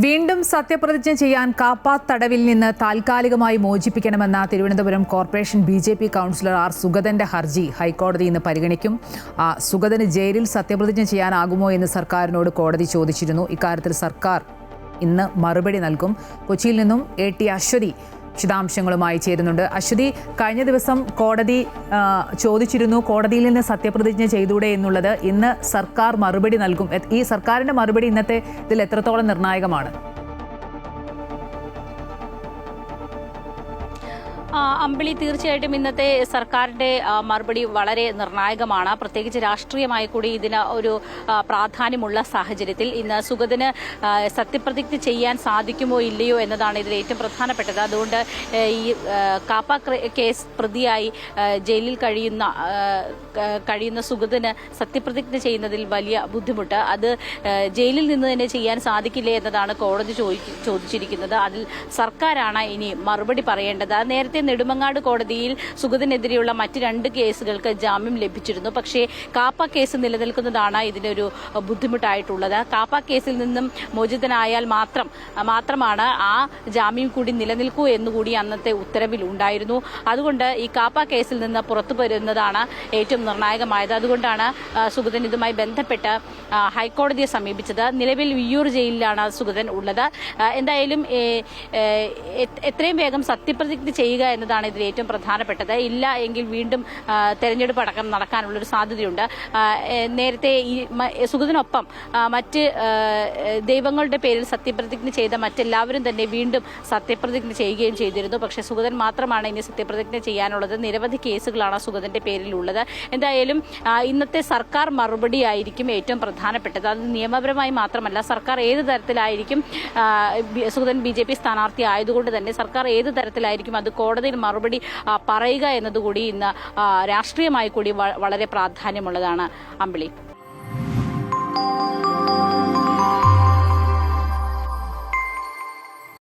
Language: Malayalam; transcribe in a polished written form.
വീണ്ടും സത്യപ്രതിജ്ഞ ചെയ്യാൻ കാപ്പ തടവിൽ നിന്ന് താൽക്കാലികമായി മോചിപ്പിക്കണമെന്ന Thiruvananthapuram corporation BJP. Councillor R സുഗതന്റെ ഹർജി ഹൈക്കോടതി ഇന്ന് പരിഗണിക്കും. സുഗതന് ജയിലിൽ സത്യപ്രതിജ്ഞ ചെയ്യാനാകുമോ എന്ന് സർക്കാരിനോട് കോടതി ചോദിച്ചിരുന്നു. ഇക്കാര്യത്തിൽ സർക്കാർ ഇന്ന് മറുപടി നൽകും. കൊച്ചിയിൽ നിന്നും എ.ടി. അശ്വതി വിശദാംശങ്ങളുമായി ചേരുന്നുണ്ട്. അശ്വതി, കഴിഞ്ഞ ദിവസം കോടതി ചോദിച്ചിരുന്നു കോടതിയിൽ നിന്ന് സത്യപ്രതിജ്ഞ ചെയ്തൂടെ എന്നുള്ളത്. ഇന്ന് സർക്കാർ മറുപടി നൽകും. ഈ സർക്കാരിന്റെ മറുപടി ഇന്നത്തെ ഇതിൽ എത്രത്തോളം നിർണായകമാണ്? അമ്പിളി, തീർച്ചയായിട്ടും ഇന്നത്തെ സർക്കാരിന്റെ മറുപടി വളരെ നിർണായകമാണ്. പ്രത്യേകിച്ച് രാഷ്ട്രീയമായി കൂടി ഇതിന് ഒരു പ്രാധാന്യമുള്ള സാഹചര്യത്തിൽ ഇന്ന് സുഗതന് സത്യപ്രതിജ്ഞ ചെയ്യാൻ സാധിക്കുമോ ഇല്ലയോ എന്നതാണ് ഇതിൽ ഏറ്റവും പ്രധാനപ്പെട്ടത്. അതുകൊണ്ട് ഈ കാപ്പ കേസ് പ്രതിയായി ജയിലിൽ കഴിയുന്ന സുഗതന് സത്യപ്രതിജ്ഞ ചെയ്യുന്നതിൽ വലിയ ബുദ്ധിമുട്ട് അത് ജയിലിൽ നിന്ന് തന്നെ ചെയ്യാൻ സാധിക്കില്ലേ എന്നതാണ് കോടതി ചോദിച്ചിരിക്കുന്നത്. അതിൽ സർക്കാരാണ് ഇനി മറുപടി പറയേണ്ടത്. നേരത്തെ നെടുമങ്ങാട് കോടതിയിൽ സുഗതനെതിരെയുള്ള മറ്റ് 2 കേസുകൾക്ക് ജാമ്യം ലഭിച്ചിരുന്നു. പക്ഷേ കാപ്പ കേസ് നിലനിൽക്കുന്നതാണ് ഇതിനൊരു ബുദ്ധിമുട്ടായിട്ടുള്ളത്. കാപ്പ കേസിൽ നിന്നും മോചിതനായാൽ മാത്രമാണ് ആ ജാമ്യം കൂടി നിലനിൽക്കൂ എന്നുകൂടി അന്നത്തെ ഉത്തരവിൽ ഉണ്ടായിരുന്നു. അതുകൊണ്ട് ഈ കാപ്പ കേസിൽ നിന്ന് പുറത്തു വരുന്നതാണ് ഏറ്റവും നിർണായകമായത്. അതുകൊണ്ടാണ് സുഗതൻ ഇതുമായി ബന്ധപ്പെട്ട് ഹൈക്കോടതിയെ സമീപിച്ചത്. നിലവിൽ വിയ്യൂർ ജയിലിലാണ് സുഗതൻ ഉള്ളത്. എന്തായാലും എത്രയും വേഗം സത്യപ്രതിജ്ഞ ചെയ്യുക എന്നതാണ് ഇതിൽ ഏറ്റവും പ്രധാനപ്പെട്ടത്. ഇല്ല എങ്കിൽ വീണ്ടും തെരഞ്ഞെടുപ്പ് അടക്കം നടക്കാനുള്ളൊരു സാധ്യതയുണ്ട്. നേരത്തെ ഈ സുഗതനൊപ്പം മറ്റ് ദൈവങ്ങളുടെ പേരിൽ സത്യപ്രതിജ്ഞ ചെയ്ത മറ്റെല്ലാവരും തന്നെ വീണ്ടും സത്യപ്രതിജ്ഞ ചെയ്യുകയും ചെയ്തിരുന്നു. പക്ഷേ സുഗതൻ മാത്രമാണ് ഇനി സത്യപ്രതിജ്ഞ ചെയ്യാനുള്ളത്. നിരവധി കേസുകളാണ് സുഗതന്റെ പേരിലുള്ളത്. എന്തായാലും ഇന്നത്തെ സർക്കാർ മറുപടിയായിരിക്കും ഏറ്റവും പ്രധാനപ്പെട്ടത്. അത് നിയമപരമായി മാത്രമല്ല, സർക്കാർ ഏത് തരത്തിലായിരിക്കും സുഗതൻ ബി.ജെ.പി. സ്ഥാനാർത്ഥി ആയതുകൊണ്ട് തന്നെ സർക്കാർ ഏത് തരത്തിലായിരിക്കും അത് കോടതിയിൽ മറുപടി പറയുക എന്നതുകൂടി ഇന്ന് രാഷ്ട്രീയമായി കൂടി വളരെ പ്രാധാന്യമുള്ളതാണ്. അമ്പിളി.